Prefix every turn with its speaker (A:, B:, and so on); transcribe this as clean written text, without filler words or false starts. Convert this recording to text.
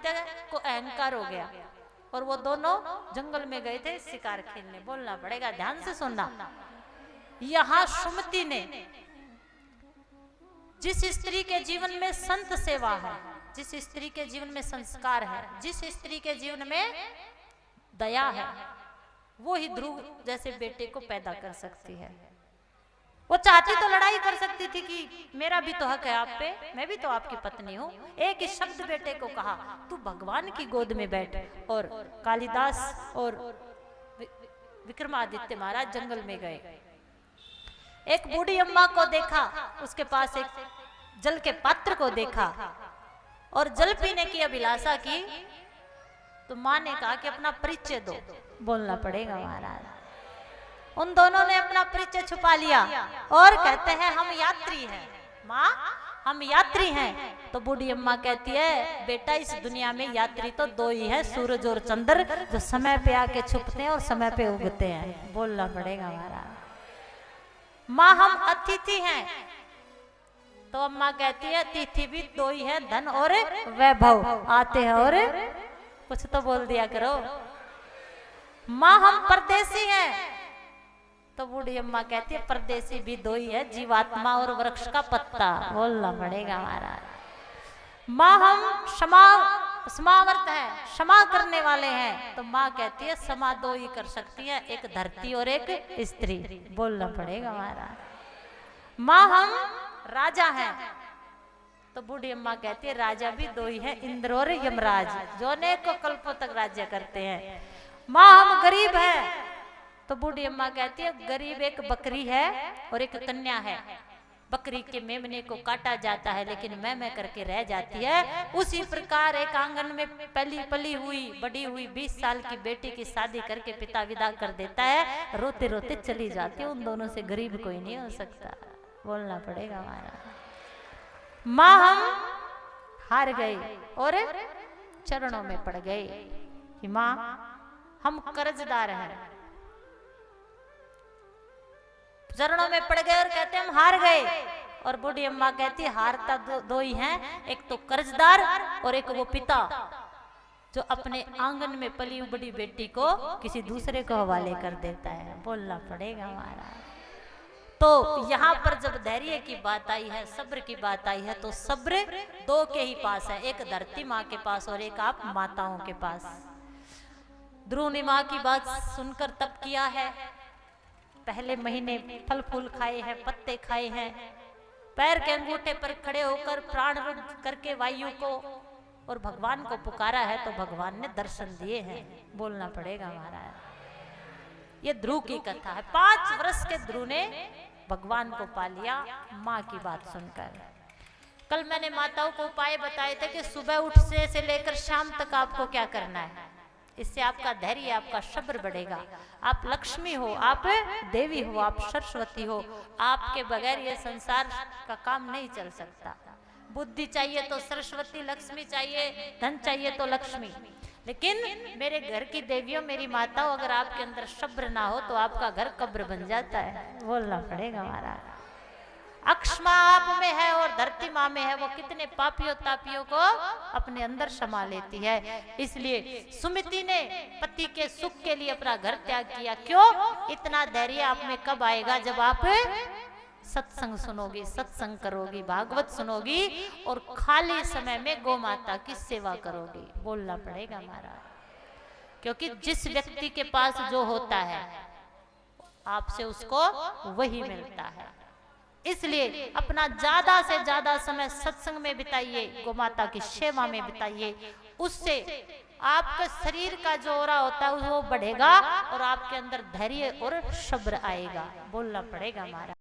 A: विक्रमादित्य को अहंकार हो गया और वो दोनों जंगल में गए थे शिकार खेलने। बोलना पड़ेगा, ध्यान से सुनना। यहाँ सुमति ने जिस स्त्री के जीवन में संत सेवा है, जिस स्त्री के जीवन में संस्कार है, जिस स्त्री के जीवन में दया है, वो ही ध्रुव जैसे बेटे को पैदा कर सकती है। वो चाहती तो लड़ाई कर सकती थी कि मेरा भी तो हक है आप पे, मैं भी तो आपकी पत्नी हूँ। एक ही शब्द बेटे को कहा, तू भगवान की गोद में बैठ। और कालिदास और विक्रमादित्य महाराज जंगल में गए। एक बूढ़ी अम्मा को देखा, उसके पास एक जल के पात्र को देखा और जल पीने की अभिलाषा की, तो माँ ने कहा कि अपना परिचय दो। बोलना पड़ेगा महाराज। उन दोनों ने अपना परिचय छुपा लिया और कहते हैं हम यात्री हैं। माँ हम यात्री हैं। तो बूढ़ी अम्मा कहती है, बेटा इस दुनिया में यात्री तो दो ही है, सूरज और चंद्र, जो समय पे आके छुपते हैं और समय पे उगते हैं। बोलना पड़ेगा महाराज। माँ हम अतिथि हैं। तो अम्मा कहती है अतिथि भी दो ही है, धन और वैभव, आते हैं और कुछ तो बोल दिया करो। माँ हम परदेसी हैं। तो बूढ़ी अम्मा कहती है परदेसी भी दो ही है, जीवात्मा और वृक्ष का पत्ता। बोलना पड़ेगा महाराज। माँ हम समावर्त है, क्षमा करने वाले हैं। तो माँ कहती है क्षमा दो ही कर सकती है, एक धरती और एक स्त्री। बोलना पड़ेगा महाराज। माँ हम राजा हैं। तो बूढ़ी अम्मा कहती है राजा भी दो ही है, इंद्र और यमराज, जो अनेकों कल्पों तक राज्य करते हैं। माँ हम गरीब हैं। तो बूढ़ी अम्मा कहती है गरीब एक बकरी है और एक कन्या है। बकरी के मेमने को काटा जाता है लेकिन मैं करके रह जाती है। उसी प्रकार एक आंगन में पली हुई बड़ी हुई 20 साल की बेटी की शादी करके पिता विदा कर देता है, रोते रोते चली जाती है। उन दोनों से गरीब कोई नहीं हो सकता। बोलना पड़ेगा हमारा। माँ हम हार गए और चरणों में पड़ गए कि माँ हम कर्जदार हैं। चरणों में पड़ गए और कहते हम हार गए। और बूढ़ी अम्मा कहती हारता दो ही हैं, एक तो कर्जदार और एक वो पिता जो अपने आंगन में पली बड़ी बेटी को किसी दूसरे को हवाले कर देता है। बोलना पड़ेगा हमारा। तो यहाँ पर जब धैर्य की बात आई है, सब्र की बात आई है, तो सब्र दो के ही पास है, एक धरती माँ के पास और एक आप माताओं के पास। ध्रुव ने माँ की बात सुनकर तप किया है, पहले महीने फल फूल खाए हैं, पत्ते खाए हैं, पैर के अंगूठे पर खड़े होकर प्राण रुद्ध करके वायु को और भगवान को पुकारा है, तो भगवान ने दर्शन दिए हैं। बोलना पड़ेगा हमारा। ये ध्रुव की कथा है। 5 वर्ष के ध्रुव ने भगवान को पा लिया माँ की बात सुनकर। कल मैंने माताओं को उपाय बताए थे कि सुबह उठने से लेकर शाम तक आपको क्या करना है। इससे आपका धैर्य, आपका सब्र बढ़ेगा। आप लक्ष्मी हो, आप देवी हो, आप सरस्वती हो। आपके बगैर ये संसार का काम नहीं चल सकता। बुद्धि चाहिए तो सरस्वती, लक्ष्मी चाहिए, धन चाहिए तो लक्ष्मी। लेकिन मेरे घर की देवियों, मेरी माताओं, अगर आपके अंदर सब्र ना हो तो आपका घर कब्र बन जाता है। बोलना पड़ेगा हमारा। अक्षमा आप में है और धरती माँ में है, वो कितने पापियों तापियों को अपने अंदर समा लेती है। इसलिए सुमति ने पति के सुख के लिए अपना घर त्याग किया। क्यों? इतना धैर्य आप में कब आएगा? जब आप सत्संग सुनोगी, सत्संग करोगी, भागवत सुनोगी और खाली समय में गौ माता की सेवा करोगी। बोलना पड़ेगा हमारा। क्योंकि जिस व्यक्ति के पास जो होता है आपसे उसको वही मिलता है। इसलिए अपना ज्यादा से ज्यादा समय सत्संग में बिताइए, गोमाता की सेवा में बिताइए। उससे आपके शरीर का जो ओरा होता है वो बढ़ेगा और आपके अंदर धैर्य और सब्र आएगा। बोलना पड़ेगा हमारा।